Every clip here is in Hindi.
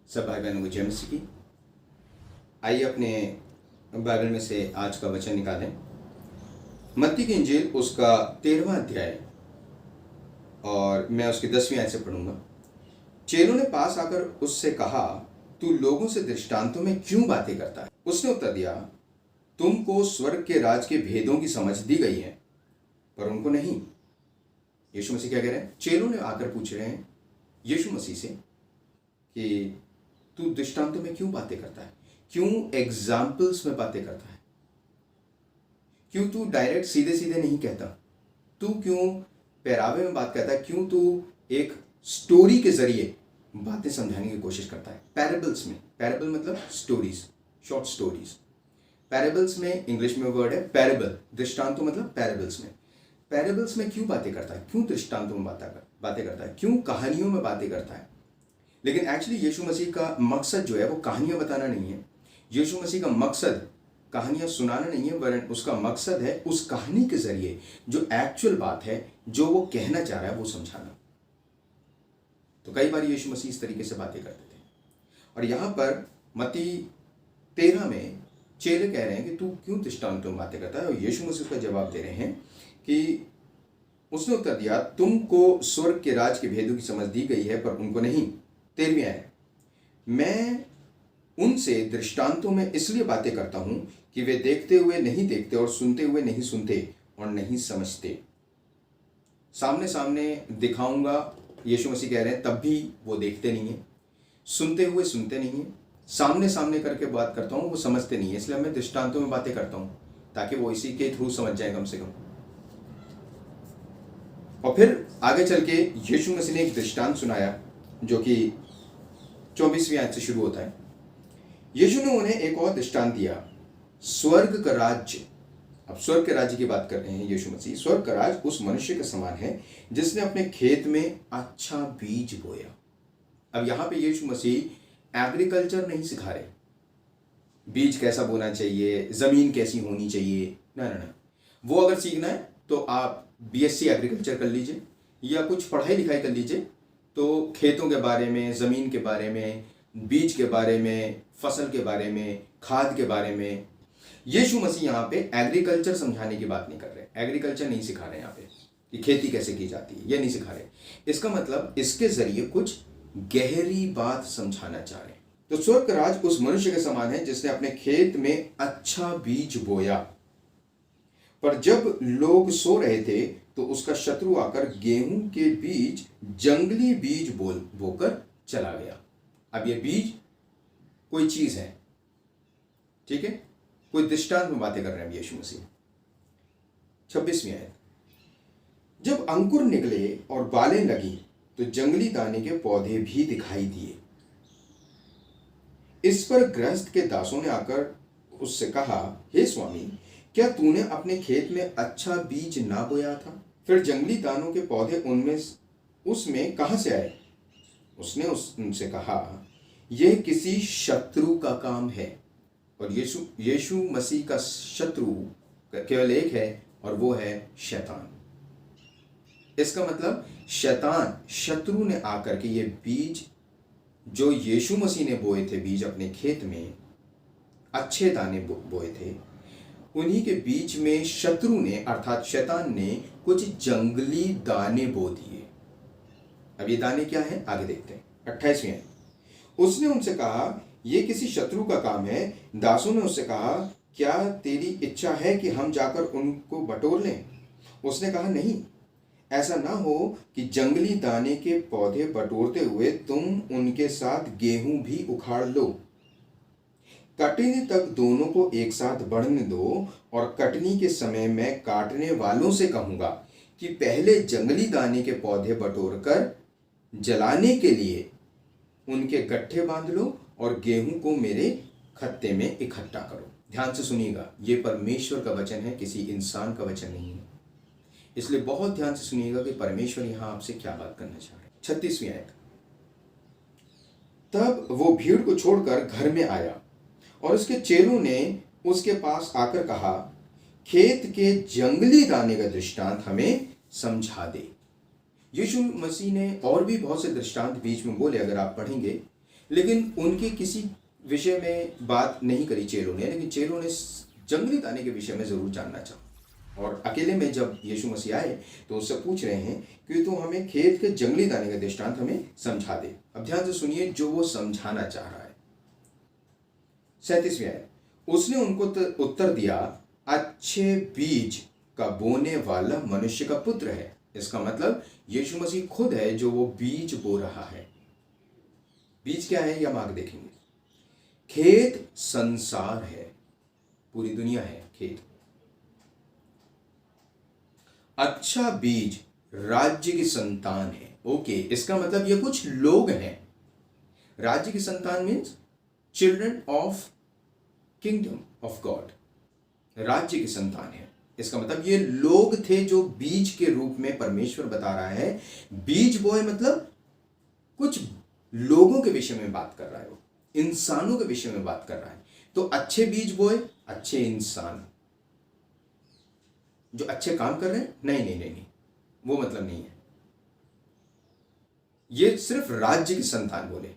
सब भाई बहनों को जय मसीह की। आइए अपने बाइबल में से आज का वचन निकालें। मत्ती की इंजील उसका 13वां अध्याय और मैं उसकी 10वीं आयत से पढ़ूंगा। चेलों ने पास आकर उससे कहा, तू लोगों से दृष्टांतों में क्यों बातें करता है? उसने उत्तर दिया, तुमको स्वर्ग के राज के भेदों की समझ दी गई है पर उनको नहीं। यीशु मसीह क्या कह रहे हैं? चेलों ने आकर पूछ रहे हैं यीशु मसीह से कि तू दृष्टांतों में क्यों बातें करता है, क्यों एग्जाम्पल्स में बातें करता है, क्यों तू डायरेक्ट सीधे सीधे नहीं कहता, तू क्यों पहरावे में बात करता है, क्यों तू एक स्टोरी के जरिए बातें समझाने की कोशिश करता है। पैराबल्स में, पैराबल मतलब स्टोरीज, शॉर्ट स्टोरीज। पैराबल्स में इंग्लिश में वर्ड है पैराबल, दृष्टांतों मतलब पैराबल्स में। पैराबल्स में क्यों बातें करता है, क्यों दृष्टांतों में बातें करता है, क्यों कहानियों में बातें करता है। लेकिन एक्चुअली यीशु मसीह का मकसद जो है वो कहानियां बताना नहीं है। यीशु मसीह का मकसद कहानियां सुनाना नहीं है, वरन उसका मकसद है उस कहानी के जरिए जो एक्चुअल बात है, जो वो कहना चाह रहा है, वो समझाना। तो कई बार यीशु मसीह इस तरीके से बातें करते थे। और यहां पर मत्ती 13 में चेले कह रहे हैं कि तू क्यों दृष्टांतों में बातें करता है, और यीशु मसीह उसका जवाब दे रहे हैं कि उसने उत्तर दिया, तुमको स्वर्ग के राज के भेदों की समझ दी गई है पर उनको नहीं। 13वीं आयत, मैं उनसे दृष्टांतों में इसलिए बातें करता हूं कि वे देखते हुए नहीं देखते और सुनते हुए नहीं सुनते और नहीं समझते। सामने सामने दिखाऊंगा, यीशु मसीह कह रहे हैं, तब भी वो देखते नहीं है, सुनते हुए सुनते नहीं है, सामने सामने करके बात करता हूं, वो समझते नहीं है। इसलिए मैं दृष्टांतों में बातें करता हूं ताकि वो इसी के थ्रू समझ जाए कम से कम। और फिर आगे चल के यीशु मसीह ने एक दृष्टांत सुनाया जो कि 24वीं आयत से शुरू होता है। यीशु ने उन्हें एक और दृष्टांत दिया, स्वर्ग का राज्य। अब स्वर्ग के राज्य की बात कर रहे हैं यीशु मसीह। स्वर्ग का राज्य उस मनुष्य के समान है जिसने अपने खेत में अच्छा बीज बोया। अब यहां पे यीशु मसीह एग्रीकल्चर नहीं सिखा रहे, बीज कैसा बोना चाहिए, जमीन कैसी होनी चाहिए, ना। वो अगर सीखना है तो आप बीएससी एग्रीकल्चर कर लीजिए या कुछ पढ़ाई लिखाई कर लीजिए, तो खेतों के बारे में, ज़मीन के बारे में, बीज के बारे में, फसल के बारे में, खाद के बारे में। यीशु मसीह यहाँ पे एग्रीकल्चर समझाने की बात नहीं कर रहे, एग्रीकल्चर नहीं सिखा रहे यहाँ पे कि खेती कैसे की जाती है, ये नहीं सिखा रहे। इसका मतलब इसके जरिए कुछ गहरी बात समझाना चाह रहे हैं। तो स्वर्ग का राज उस मनुष्य के समान है जिसने अपने खेत में अच्छा बीज बोया, पर जब लोग सो रहे थे तो उसका शत्रु आकर गेहूं के बीज, जंगली बीज बोकर चला गया। अब ये बीज कोई चीज है, ठीक है, कोई दृष्टांत में बातें कर रहे हैं यीशु मसीह। 26वीं आयत, जब अंकुर निकले और बालें लगी तो जंगली दाने के पौधे भी दिखाई दिए। इस पर गृहस्थ के दासों ने आकर उससे कहा, हे स्वामी, क्या तूने अपने खेत में अच्छा बीज ना बोया था? फिर जंगली दानों के पौधे उसमें कहां से आए? उसने उनसे कहा, यह किसी शत्रु का काम है। और यीशु मसीह का शत्रु केवल एक है और वो है शैतान। इसका मतलब शैतान, शत्रु ने आकर के ये बीज जो यीशु मसीह ने बोए थे, बीज अपने खेत में अच्छे दाने बोए थे, उन्हीं के बीच में शत्रु ने अर्थात शैतान ने कुछ जंगली दाने बो दिए। अब ये दाने क्या हैं, आगे देखते हैं। 28वीं है, उसने उनसे कहा, यह किसी शत्रु का काम है। दासों ने उससे कहा, क्या तेरी इच्छा है कि हम जाकर उनको बटोर लें? उसने कहा, नहीं, ऐसा ना हो कि जंगली दाने के पौधे बटोरते हुए तुम उनके साथ गेहूं भी उखाड़ लो। कटनी तक दोनों को एक साथ बढ़ने दो, और कटनी के समय मैं काटने वालों से कहूंगा कि पहले जंगली दाने के पौधे बटोरकर जलाने के लिए उनके गट्ठे बांध लो और गेहूं को मेरे खत्ते में इकट्ठा करो। ध्यान से सुनिएगा, ये परमेश्वर का वचन है, किसी इंसान का वचन नहीं है। इसलिए बहुत ध्यान से सुनिएगा कि परमेश्वर यहां आपसे क्या बात करना चाह रहे हैं। 36वीं आयत, तब वो भीड़ को छोड़कर घर में आया और उसके चेलों ने उसके पास आकर कहा, खेत के जंगली दाने का दृष्टांत हमें समझा दे। यीशु मसीह ने और भी बहुत से दृष्टांत बीच में बोले, अगर आप पढ़ेंगे लेकिन उनके किसी विषय में बात नहीं करी चेलों ने, लेकिन चेलों ने जंगली दाने के विषय में ज़रूर जानना चाहा। और अकेले में जब यीशु मसीह आए तो उससे पूछ रहे हैं कि तू हमें खेत के जंगली दाने का दृष्टांत हमें समझा दे। अब ध्यान से सुनिए जो वो समझाना चाह रहा है। 37वीं आयत, उसने उनको उत्तर दिया, अच्छे बीज का बोने वाला मनुष्य का पुत्र है। इसका मतलब यीशु मसीह खुद है जो वो बीज बो रहा है। बीज क्या है, यह हम आगे देखेंगे। खेत संसार है, पूरी दुनिया है खेत। अच्छा बीज राज्य की संतान है। ओके, इसका मतलब ये कुछ लोग हैं। राज्य की संतान means children of kingdom of God. राज्य की संतान है, इसका मतलब ये लोग थे जो बीज के रूप में परमेश्वर बता रहा है। बीज बोए मतलब कुछ लोगों के विषय में बात कर रहा है, वो इंसानों के विषय में बात कर रहा है। तो अच्छे बीज बोए, अच्छे इंसान जो अच्छे काम कर रहे हैं, नहीं नहीं नहीं नहीं, वो मतलब नहीं है। ये सिर्फ राज्य की संतान बोले।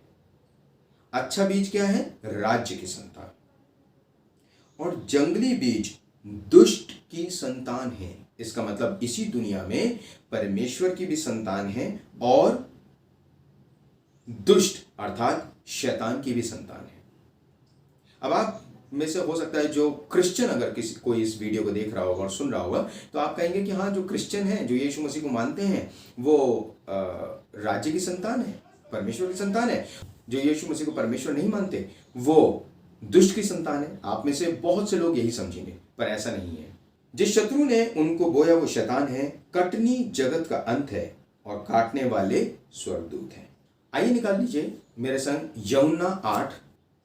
अच्छा बीज क्या है, राज्य की संतान। और जंगली बीज दुष्ट की संतान है। इसका मतलब इसी दुनिया में परमेश्वर की भी संतान है और दुष्ट अर्थात शैतान की भी संतान है। अब आप में से हो सकता है जो क्रिश्चियन अगर किसी कोई इस वीडियो को देख रहा होगा और सुन रहा होगा तो आप कहेंगे कि हाँ, जो क्रिश्चियन हैं, जो यीशु मसीह को मानते हैं, वो राज्य की संतान है, परमेश्वर की संतान है। जो यीशु मसीह को परमेश्वर नहीं मानते वो दुष्ट की संतान है। आप में से बहुत से लोग यही समझेंगे, पर ऐसा नहीं है। जिस शत्रु ने उनको बोया वो शैतान है, कटनी जगत का अंत है और काटने वाले स्वर्गदूत हैं। आइए निकाल लीजिए मेरे संग यूहन्ना 8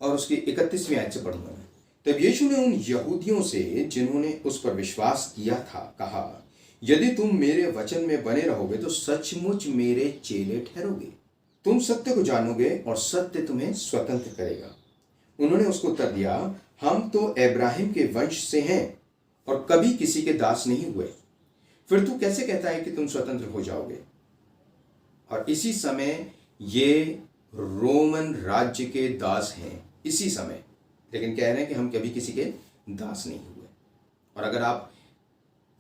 और उसकी 31वीं आयत से पढ़ूंगा मैं। तब यीशु ने उन यहूदियों से जिन्होंने उस पर विश्वास किया था कहा, यदि तुम मेरे वचन में बने रहोगे तो सचमुच मेरे चेले ठहरोगे। तुम सत्य को जानोगे और सत्य तुम्हें स्वतंत्र करेगा। उन्होंने उसको उत्तर दिया, हम तो इब्राहिम के वंश से हैं और कभी किसी के दास नहीं हुए, फिर तू कैसे कहता है कि तुम स्वतंत्र हो जाओगे। और इसी समय ये रोमन राज्य के दास हैं, इसी समय, लेकिन कह रहे हैं कि हम कभी किसी के दास नहीं हुए। और अगर आप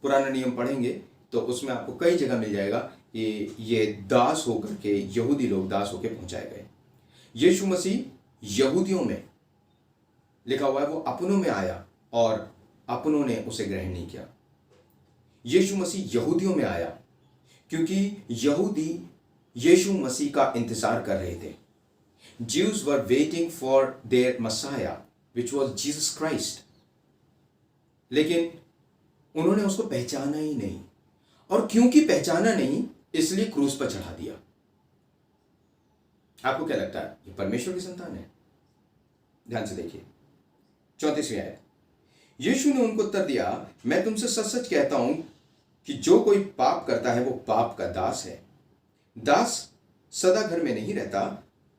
पुराना नियम पढ़ेंगे तो उसमें आपको कई जगह मिल जाएगा कि ये दास होकर के, यहूदी लोग दास होकर पहुंचाए गए। यीशु मसीह यहूदियों में लिखा हुआ है, वो अपनों में आया और अपनों ने उसे ग्रहण नहीं किया। यीशु मसीह यहूदियों में आया क्योंकि यहूदी यीशु मसीह का इंतजार कर रहे थे। Jews were waiting for their Messiah, which was Jesus Christ. लेकिन उन्होंने उसको पहचाना ही नहीं, और क्योंकि पहचाना नहीं इसलिए क्रूस पर चढ़ा दिया। आपको क्या लगता है, ये परमेश्वर की संतान है? ध्यान से देखिए 34वीं आयत, यीशु ने उनको उत्तर दिया, मैं तुमसे सच सच कहता हूं कि जो कोई पाप करता है वो पाप का दास है। दास सदा घर में नहीं रहता,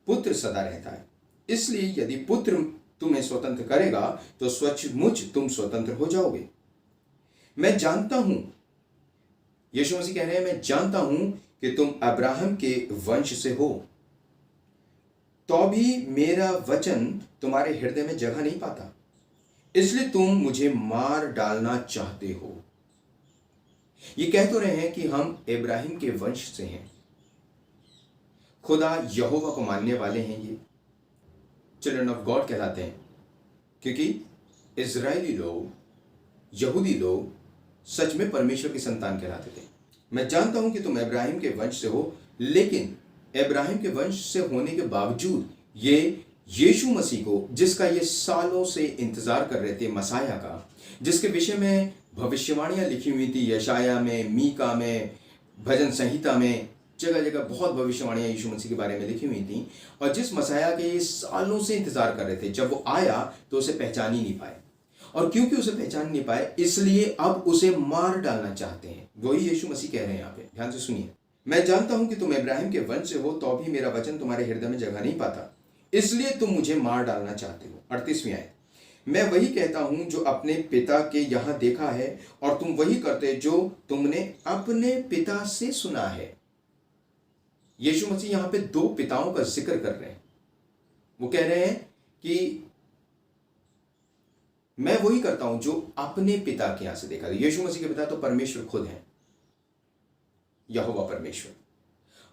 पुत्र सदा रहता है। इसलिए यदि पुत्र तुम्हें स्वतंत्र करेगा तो सचमुच तुम स्वतंत्र हो जाओगे। मैं जानता हूं, यीशु मसीह कह रहे हैं, मैं जानता हूं कि तुम अब्राहम के वंश से हो, तो भी मेरा वचन तुम्हारे हृदय में जगह नहीं पाता, इसलिए तुम मुझे मार डालना चाहते हो। ये कह तो रहे हैं कि हम इब्राहिम के वंश से हैं, खुदा यहोवा को मानने वाले हैं, ये चिल्ड्रन ऑफ गॉड कहलाते हैं, क्योंकि इजरायली लोग, यहूदी लोग सच में परमेश्वर की संतान कहलाते थे। मैं जानता हूं कि तुम इब्राहिम के वंश से हो, लेकिन इब्राहिम के वंश से होने के बावजूद ये यीशु मसीह को, जिसका ये सालों से इंतजार कर रहे थे, मसाया का, जिसके विषय में भविष्यवाणियां लिखी हुई थी यशाया में, मीका में, भजन संहिता में, जगह जगह बहुत भविष्यवाणियां यीशु मसीह के बारे में लिखी हुई थी, और जिस मसाया के ये सालों से इंतजार कर रहे थे, जब वो आया तो उसे पहचान ही नहीं पाए, और क्योंकि उसे पहचान नहीं पाए इसलिए अब उसे मार डालना चाहते हैं। वही यीशु मसीह कह रहे हैं यहाँ पे, ध्यान से सुनिए। मैं जानता हूं कि तुम इब्राहिम के वंश से हो, तो भी मेरा वचन तुम्हारे हृदय में जगह नहीं पाता, इसलिए तुम मुझे मार डालना चाहते हो। 38वीं आयत, मैं वही कहता हूं जो अपने पिता के यहां देखा है, और तुम वही करते जो तुमने अपने पिता से सुना है। यीशु मसीह यहां पे दो पिताओं का जिक्र कर रहे हैं, वो कह रहे हैं कि मैं वही करता हूं जो अपने पिता के यहां से देखा। यीशु मसीह के पिता तो परमेश्वर खुद हैं, यहोवा परमेश्वर।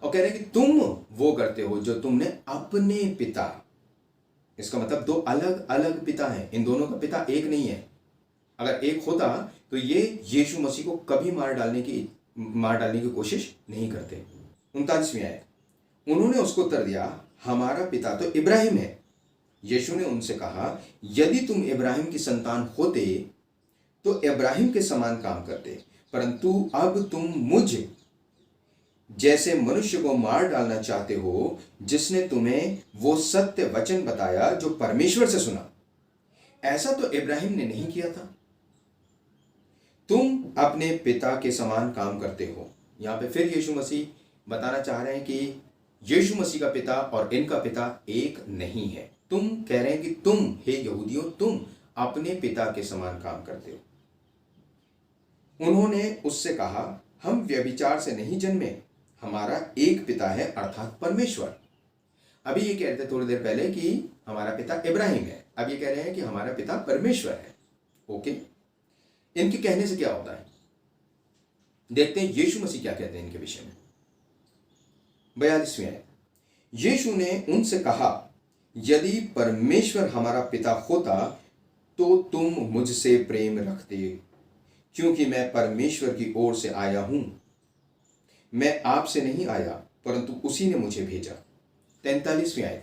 और कह रहे हैं कि तुम वो करते हो जो तुमने अपने पिता, इसका मतलब दो अलग अलग पिता हैं, इन दोनों का पिता एक नहीं है। अगर एक होता तो ये यीशु मसीह को कभी मार डालने की कोशिश नहीं करते। 39वीं आयत, उन्होंने उसको उत्तर दिया, हमारा पिता तो इब्राहिम है। यीशु ने उनसे कहा, यदि तुम इब्राहिम की संतान होते तो इब्राहिम के समान काम करते, परंतु अब तुम मुझ जैसे मनुष्य को मार डालना चाहते हो, जिसने तुम्हें वो सत्य वचन बताया जो परमेश्वर से सुना। ऐसा तो इब्राहिम ने नहीं किया था। तुम अपने पिता के समान काम करते हो। यहां पे फिर यीशु मसीह बताना चाह रहे हैं कि यीशु मसीह का पिता और इनका पिता एक नहीं है। तुम कह रहे हैं कि तुम, हे यहूदियों, तुम अपने पिता के समान काम करते हो। उन्होंने उससे कहा, हम व्यभिचार से नहीं जन्मे, हमारा एक पिता है अर्थात परमेश्वर। अभी ये कह रहे थे थोड़ी देर पहले कि हमारा पिता इब्राहिम है, अब ये कह रहे हैं कि हमारा पिता परमेश्वर है। ओके, इनके कहने से क्या होता है, देखते हैं यीशु मसीह क्या कहते हैं इनके विषय में। 42वें आयत, यीशु ने उनसे कहा, यदि परमेश्वर हमारा पिता होता तो तुम मुझसे प्रेम रखते, क्योंकि मैं परमेश्वर की ओर से आया हूं। मैं आपसे नहीं आया, परंतु उसी ने मुझे भेजा। 43वीं आयत,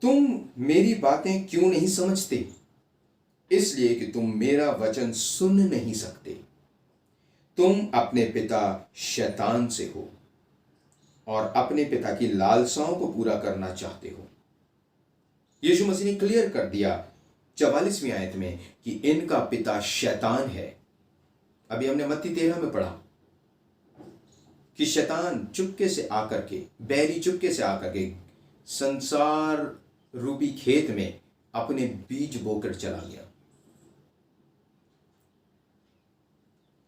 तुम मेरी बातें क्यों नहीं समझते, इसलिए कि तुम मेरा वचन सुन नहीं सकते। तुम अपने पिता शैतान से हो और अपने पिता की लालसाओं को पूरा करना चाहते हो। यीशु मसीह ने क्लियर कर दिया 44वीं आयत में कि इनका पिता शैतान है। अभी हमने मत्ती 13 में पढ़ा कि शैतान चुपके से आकर के, बैरी चुपके से आकर के संसार रूपी खेत में अपने बीज बोकर चला गया।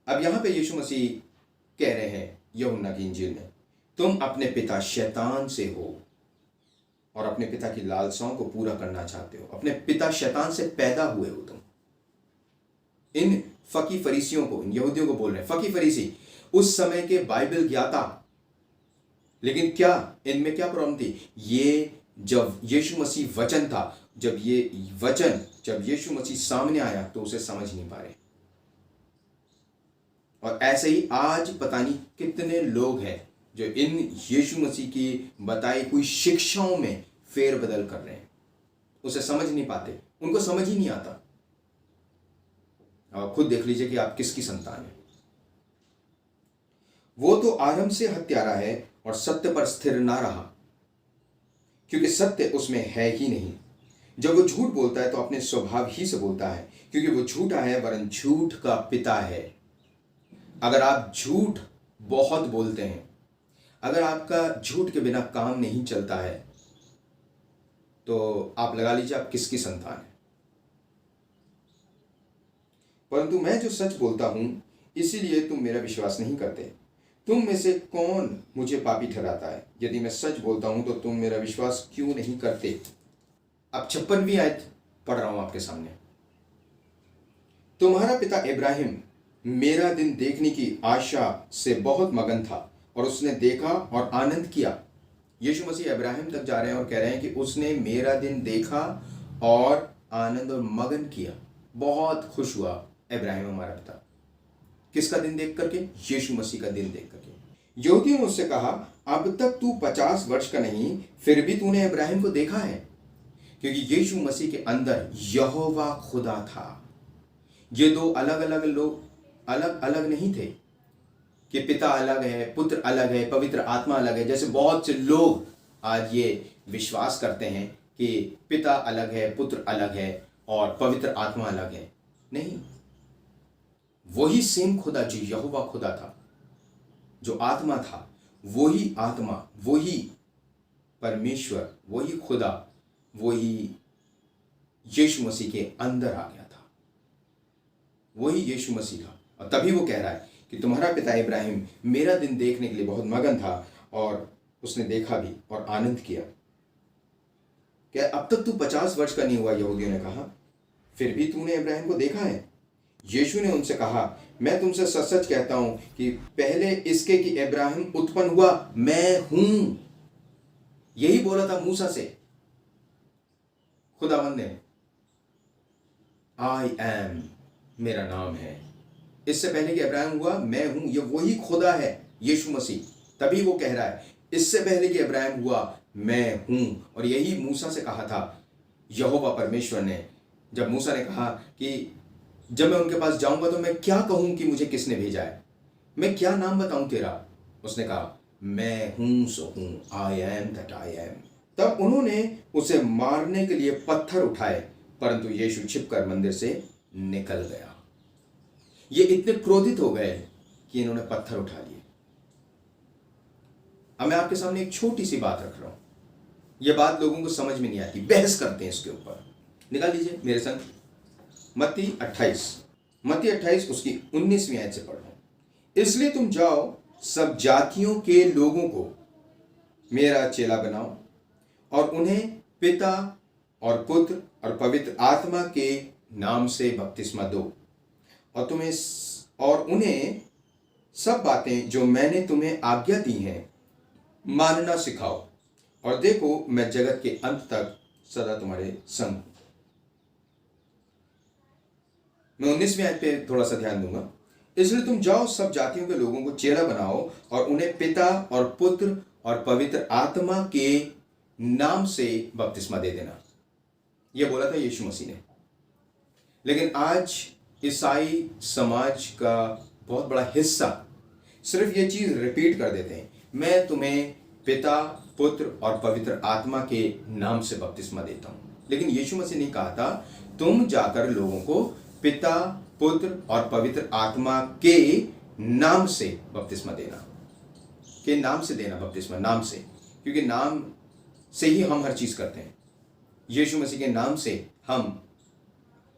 अब यहां पे यीशु मसीह कह रहे हैं यूहन्ना की इंजील में, तुम अपने पिता शैतान से हो और अपने पिता की लालसाओं को पूरा करना चाहते हो। अपने पिता शैतान से पैदा हुए हो तुम। इन फकी फरीसियों को, इन यहूदियों को बोल रहे हैं फकी फरीसी, उस समय के बाइबल ज्ञाता। लेकिन क्या इनमें क्या प्रॉब्लम थी, ये जब यीशु मसीह वचन था, जब यीशु मसीह सामने आया तो उसे समझ नहीं पा रहे। और ऐसे ही आज पता नहीं कितने लोग हैं जो इन यीशु मसीह की बताई हुई शिक्षाओं में फेरबदल कर रहे हैं, उसे समझ नहीं पाते, उनको समझ ही नहीं आता। और खुद देख लीजिए कि आप किसकी संतान है। वो तो आरंभ से हत्यारा है और सत्य पर स्थिर ना रहा, क्योंकि सत्य उसमें है ही नहीं। जब वो झूठ बोलता है तो अपने स्वभाव ही से बोलता है, क्योंकि वो झूठा है वरन झूठ का पिता है। अगर आप झूठ बहुत बोलते हैं, अगर आपका झूठ के बिना काम नहीं चलता है, तो आप लगा लीजिए आप किसकी संतान है। परंतु मैं जो सच बोलता हूं, इसीलिए तुम मेरा विश्वास नहीं करते। तुम में से कौन मुझे पापी ठहराता है? यदि मैं सच बोलता हूं तो तुम मेरा विश्वास क्यों नहीं करते? अब 56वीं आयत पढ़ रहा हूं आपके सामने। तुम्हारा पिता इब्राहिम मेरा दिन देखने की आशा से बहुत मगन था और उसने देखा और आनंद किया। यीशु मसीह इब्राहिम तक जा रहे हैं और कह रहे हैं कि उसने मेरा दिन देखा और आनंद और मगन किया, बहुत खुश हुआ इब्राहिम हमारा पिता। किसका दिन देख करके? यीशु मसीह का दिन देख करके। यहूदियों ने उससे कहा, अब तक तू 50 वर्ष का नहीं, फिर भी तूने इब्राहिम को देखा है। क्योंकि यीशु मसीह के अंदर यहोवा खुदा था। ये दो अलग अलग लोग अलग अलग नहीं थे कि पिता अलग है, पुत्र अलग है, पवित्र आत्मा अलग है। जैसे बहुत से लोग आज ये विश्वास करते हैं कि पिता अलग है, पुत्र अलग है और पवित्र आत्मा अलग है। नहीं, वही सेम खुदा जो यहोवा खुदा था, जो आत्मा था, वही आत्मा, वही परमेश्वर, वही खुदा, वही यीशु मसीह के अंदर आ गया था। वही यीशु मसीह था। और तभी वो कह रहा है कि तुम्हारा पिता इब्राहिम मेरा दिन देखने के लिए बहुत मगन था और उसने देखा भी और आनंद किया। क्या अब तक तू 50 वर्ष का नहीं हुआ? यहूदियों ने कहा, फिर भी तूने इब्राहिम को देखा है? यीशु ने उनसे कहा, मैं तुमसे सच सच कहता हूं कि पहले इसके कि इब्राहिम उत्पन्न हुआ, मैं हूं। यही बोला था मूसा से खुदावंद ने, आई एम मेरा नाम है। इससे पहले कि इब्राहिम हुआ, मैं हूं। ये वही खुदा है, यीशु मसीह। तभी वो कह रहा है, इससे पहले कि इब्राहिम हुआ, मैं हूं। और यही मूसा से कहा था यहोवा परमेश्वर ने, जब मूसा ने कहा कि जब मैं उनके पास जाऊंगा तो मैं क्या कहूं कि मुझे किसने भेजा है, मैं क्या नाम बताऊं तेरा? उसने कहा, मैं हूं सो हूं, I am that I am. तब उन्होंने उसे मारने के लिए पत्थर उठाए, परंतु यीशु छिपकर मंदिर से निकल गया। ये इतने क्रोधित हो गए कि इन्होंने पत्थर उठा लिए। अब मैं आपके सामने एक छोटी सी बात रख रहा हूं। यह बात लोगों को समझ में नहीं आती, बहस करते हैं इसके ऊपर। निकाल लीजिए मेरे संग मत्ती 28 उसकी 19वीं आयत से पढ़ रहा हूं। इसलिए तुम जाओ, सब जातियों के लोगों को मेरा चेला बनाओ और उन्हें पिता और पुत्र और पवित्र आत्मा के नाम से बपतिस्मा दो, और उन्हें सब बातें जो मैंने तुम्हें आज्ञा दी हैं मानना सिखाओ, और देखो मैं जगत के अंत तक सदा तुम्हारे संग। मैं 19वीं आयत पे थोड़ा सा ध्यान दूंगा। इसलिए तुम जाओ, सब जातियों के लोगों को चेला बनाओ और उन्हें पिता और पुत्र और पवित्र आत्मा के नाम से बपतिस्मा दे देना। यह बोला था यीशु मसीह ने। लेकिन आज ईसाई समाज का बहुत बड़ा हिस्सा सिर्फ ये चीज रिपीट कर देते हैं, मैं तुम्हें पिता, पुत्र और पवित्र आत्मा के नाम से बपतिस्मा देता हूं। लेकिन यीशु मसीह ने कहा था, तुम जाकर लोगों को पिता, पुत्र और पवित्र आत्मा के नाम से बपतिस्मा देना। के नाम से देना बपतिस्मा, नाम से, क्योंकि नाम से ही हम हर चीज करते हैं। यीशु मसीह के नाम से हम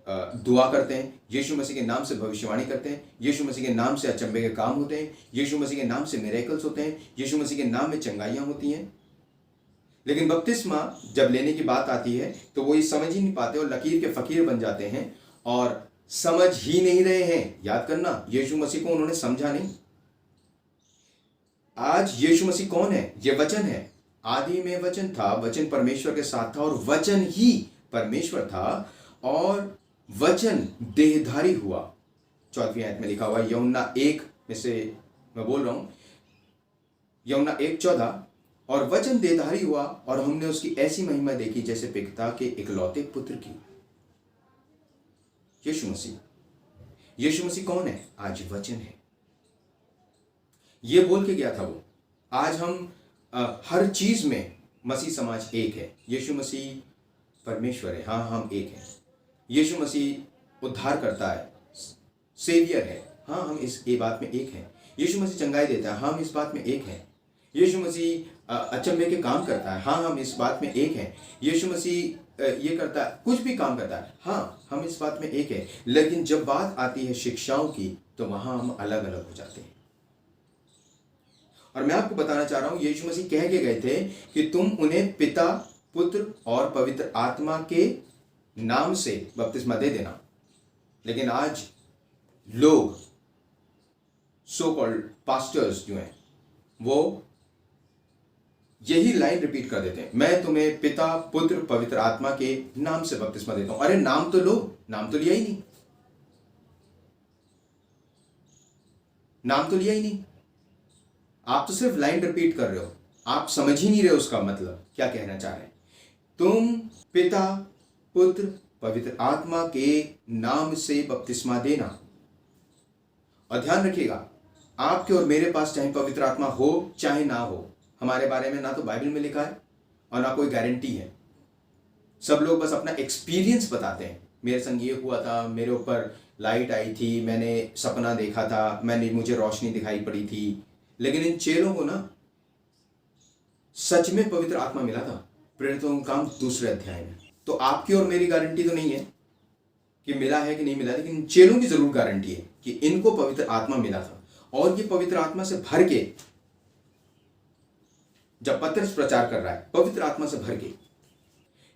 दुआ करते हैं, यीशु मसीह के नाम से भविष्यवाणी करते हैं, यीशु मसीह के नाम से अचंभे के काम होते हैं, यीशु मसीह के नाम से मिरेकल्स होते हैं, यीशु मसीह के नाम में चंगाइयां होती हैं। लेकिन बपतिस्मा जब लेने की बात आती है तो वो ये समझ ही नहीं पाते और लकीर के फकीर बन जाते हैं और समझ ही नहीं रहे हैं। याद करना, यीशु मसीह को उन्होंने समझा नहीं। आज यीशु मसीह कौन है? ये वचन है। आदि में वचन था, वचन परमेश्वर के साथ था और वचन ही परमेश्वर था और वचन देहधारी हुआ। 14वीं आयत में लिखा हुआ, यूहन्ना 1 में से मैं बोल रहा हूं, यूहन्ना 1:14, और वचन देहधारी हुआ और हमने उसकी ऐसी महिमा देखी जैसे पिता के इकलौते पुत्र की। यीशु मसीह कौन है? आज वचन है। ये बोल के गया था वो। आज हम हर चीज में मसीह समाज एक है। यीशु मसीह परमेश्वर है, हाँ हम एक हैं। यीशु मसीह उद्धार करता है, सेवियर है, हाँ हम इस बात में एक हैं। यीशु मसीह चंगाई देता है, हाँ हम इस बात में एक हैं। यीशु मसीह अचंभे के काम करता है, हाँ हम इस बात में एक हैं। यीशु मसीह ये करता है, कुछ भी काम करता है, हाँ हम इस बात में एक है। लेकिन जब बात आती है शिक्षाओं की तो वहां हम अलग अलग हो जाते हैं। और मैं आपको बताना चाह रहा हूं, यीशु मसीह कह के गए थे कि तुम उन्हें पिता, पुत्र और पवित्र आत्मा के नाम से बपतिस्मा दे देना। लेकिन आज लोग, सो कॉल्ड पास्टर्स जो हैं, वो यही लाइन रिपीट कर देते हैं, मैं तुम्हें पिता, पुत्र, पवित्र आत्मा के नाम से बपतिस्मा देता हूं। अरे नाम तो लो, नाम तो लिया ही नहीं, नाम तो लिया ही नहीं। आप तो सिर्फ लाइन रिपीट कर रहे हो, आप समझ ही नहीं रहे उसका मतलब क्या कहना चाह रहे हैं। तुम पिता, पुत्र, पवित्र आत्मा के नाम से बपतिस्मा देना। और ध्यान रखिएगा, आपके और मेरे पास चाहे पवित्र आत्मा हो चाहे ना हो, हमारे बारे में ना तो बाइबल में लिखा है और ना कोई गारंटी है। सब लोग बस अपना एक्सपीरियंस बताते हैं, मेरे संग ये हुआ था, मेरे ऊपर लाइट आई थी, मैंने सपना देखा था, मुझे रोशनी दिखाई पड़ी थी। लेकिन इन चेलों को ना सच में पवित्र आत्मा मिला था। प्रेरितों का काम 2 अध्याय में। तो आपकी और मेरी गारंटी तो नहीं है कि मिला है कि नहीं मिला, लेकिन चेलों की जरूर गारंटी है कि इनको पवित्र आत्मा मिला था। और ये पवित्र आत्मा से भर के, जब पतरस प्रचार कर रहा है, पवित्र आत्मा से भर के,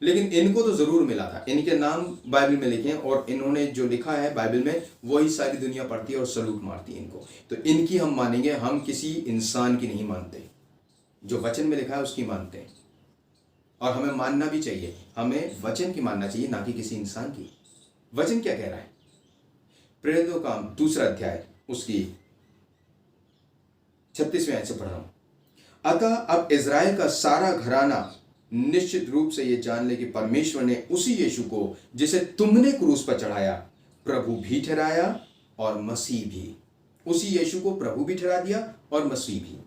लेकिन इनको तो जरूर मिला था, इनके नाम बाइबल में लिखे हैं और इन्होंने जो लिखा है बाइबल में वही सारी दुनिया पढ़ती है और सलूट मारती है इनको। तो इनकी हम मानेंगे, हम किसी इंसान की नहीं मानते, जो वचन में लिखा है उसकी मानते हैं। और हमें मानना भी चाहिए, हमें वचन की मानना चाहिए, ना कि किसी इंसान की। वचन क्या कह रहा है? प्रेरितों का काम 2 अध्याय उसकी 36वें आयत से पढ़ रहा हूं। अतः अब इज़राइल का सारा घराना निश्चित रूप से यह जान ले कि परमेश्वर ने उसी यीशु को जिसे तुमने क्रूस पर चढ़ाया प्रभु भी ठहराया और मसीह भी। उसी यीशु को प्रभु भी ठहरा दिया और मसीह भी।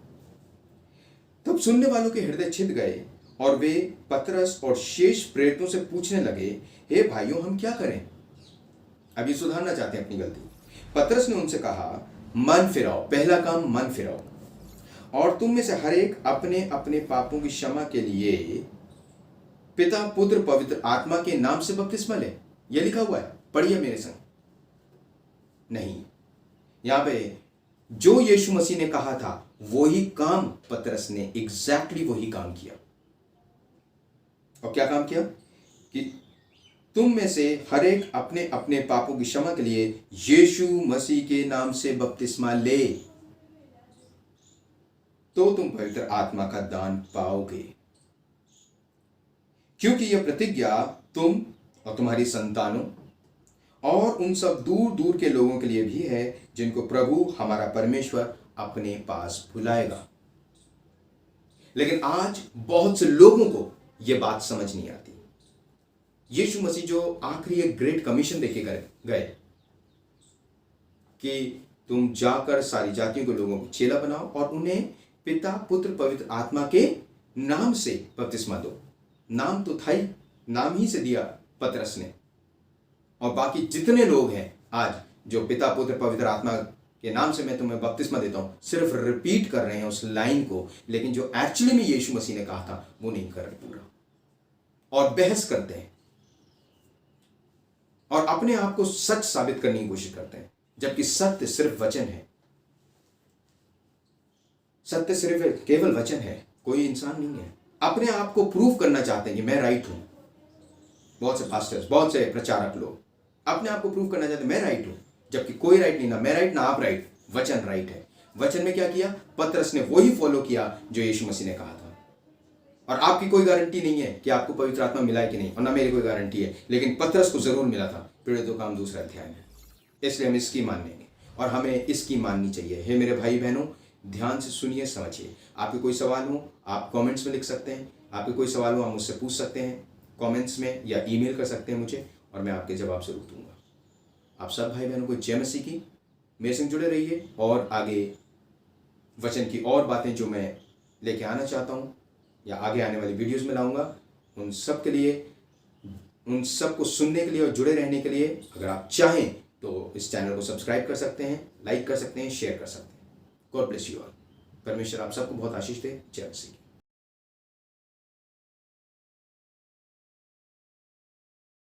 तब सुनने वालों के हृदय छिद गए और वे पतरस और शेष प्रेरितों से पूछने लगे, हे भाइयों, हम क्या करें? अभी सुधारना चाहते हैं अपनी गलती। पतरस ने उनसे कहा, मन फिराओ। पहला काम, मन फिराओ, और तुम में से हर एक अपने अपने पापों की क्षमा के लिए पिता पुत्र पवित्र आत्मा के नाम से बपतिस्मा ले। यह लिखा हुआ है, पढ़िए मेरे संग। नहीं, यहां पे जो यीशु मसीह ने कहा था वही काम पतरस ने एग्जैक्टली वही काम किया। और क्या काम किया? कि तुम में से हर एक अपने अपने पापों की क्षमा के लिए यीशु मसीह के नाम से बपतिस्मा ले, तो तुम पवित्र आत्मा का दान पाओगे। क्योंकि यह प्रतिज्ञा तुम और तुम्हारी संतानों और उन सब दूर दूर के लोगों के लिए भी है जिनको प्रभु हमारा परमेश्वर अपने पास बुलाएगा। लेकिन आज बहुत से लोगों को यह बात समझ नहीं आती। यीशु मसीह जो आखिरी एक ग्रेट कमीशन देके गए कि तुम जाकर सारी जातियों के लोगों को चेला बनाओ और उन्हें पिता पुत्र पवित्र आत्मा के नाम से बपतिस्मा दो। नाम तो था ही, नाम ही से दिया पतरस ने। और बाकी जितने लोग हैं आज जो पिता पुत्र पवित्र आत्मा के नाम से मैं तुम्हें बपतिस्मा देता हूं, सिर्फ रिपीट कर रहे हैं उस लाइन को, लेकिन जो एक्चुअली में यीशु मसीह ने कहा था वो नहीं कर रहे पूरा, और बहस करते हैं और अपने आप को सच साबित करने की कोशिश करते हैं, जबकि सत्य सिर्फ वचन है। सत्य सिर्फ केवल वचन है, कोई इंसान नहीं है। अपने आप को प्रूव करना चाहते हैं कि मैं राइट हूं। बहुत से पास्टर्स, बहुत से प्रचारक लोग अपने आप को प्रूव करना चाहते हैं मैं राइट हूं, जबकि कोई राइट नहीं, ना मैं राइट ना आप राइट, वचन राइट है। वचन में क्या किया? पतरस ने वही फॉलो किया जो यीशु मसीह ने कहा था। और आपकी कोई गारंटी नहीं है कि आपको पवित्र आत्मा मिला है कि नहीं, और ना मेरी कोई गारंटी है, लेकिन पतरस को जरूर मिला था प्रेरितों का काम 2 अध्याय में। इसलिए हम इसकी मानेंगे और हमें इसकी माननी चाहिए। हे मेरे भाई बहनों, ध्यान से सुनिए, समझिए। आपके कोई सवाल हो आप कमेंट्स में लिख सकते हैं। आपके कोई सवाल हो आप मुझसे पूछ सकते हैं कमेंट्स में, या ईमेल कर सकते हैं मुझे, और मैं आपके जवाब जरूर दूंगा। आप सब भाई बहनों को जय मसीह की। मेरे संग जुड़े रहिए और आगे वचन की और बातें जो मैं लेके आना चाहता हूँ या आगे आने वाली वीडियोस में लाऊंगा, उन सब के लिए, उन सब को सुनने के लिए और जुड़े रहने के लिए अगर आप चाहें तो इस चैनल को सब्सक्राइब कर सकते हैं, लाइक कर सकते हैं, शेयर कर सकते हैं। God bless you all. परमेश्वर आप सबको बहुत आशीष दे। जय मसीह।